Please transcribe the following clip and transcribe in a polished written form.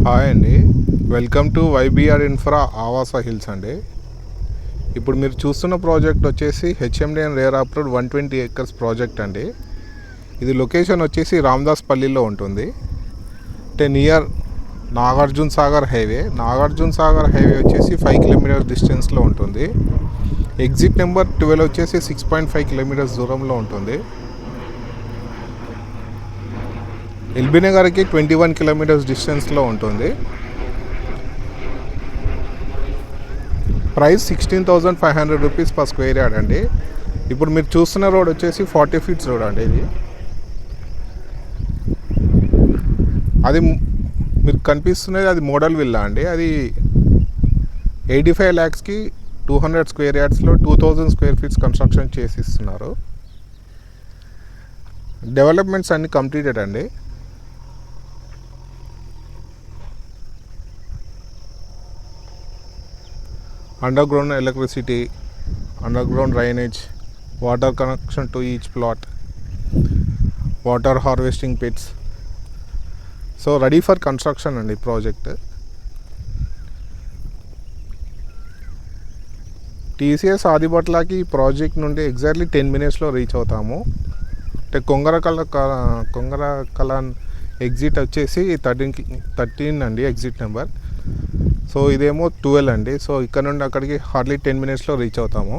Hi అండి, welcome to YBR infra Awas hills అండి. ఇప్పుడు మీరు చూస్తున్న ప్రాజెక్ట్ వచ్చేసి హెచ్ఎండిఎన్ రేరా అప్రూవ్డ్ 120 acres ప్రాజెక్ట్ అండి. ఇది లొకేషన్ వచ్చేసి రామదాస్ పల్లిలో ఉంటుంది. అంటే నియర్ నాగార్జున సాగర్ హైవే వచ్చేసి 5 kilometers డిస్టెన్స్లో ఉంటుంది. ఎగ్జిట్ నెంబర్ 12 వచ్చేసి 6.5 kilometers దూరంలో ఉంటుంది. ఎల్బీ నగర్కి 21 kilometers డిస్టెన్స్లో ఉంటుంది. Price 16,500 rupees per square yard అండి. ఇప్పుడు మీరు చూస్తున్న రోడ్ వచ్చేసి 40 feet రోడ్ అండి. అది మీకు కనిపిస్తున్నది అది మోడల్ విల్లా అండి. అది 85 lakhsకి 200 square yardsలో 2000 square feet కన్స్ట్రక్షన్ చేసి ఇస్తున్నారు. డెవలప్మెంట్స్ అన్నీ కంప్లీటెడ్ అండి. Underground electricity, underground drainage, water connection to each plot, water harvesting pits. So ready for construction అండి ప్రాజెక్ట్. టీసీఎస్ ఆదిబట్లకి ప్రాజెక్ట్ నుండి ఎగ్జాక్ట్లీ 10 minutesలో రీచ్ అవుతాము. అంటే కొంగరకలాన్ ఎగ్జిట్ వచ్చేసి 13 అండి ఎగ్జిట్ నెంబర్. సో ఇదేమో 12 అండి. సో ఇక్కడ నుండి అక్కడికి హార్డ్లీ 10 minutesలో రీచ్ అవుతాము.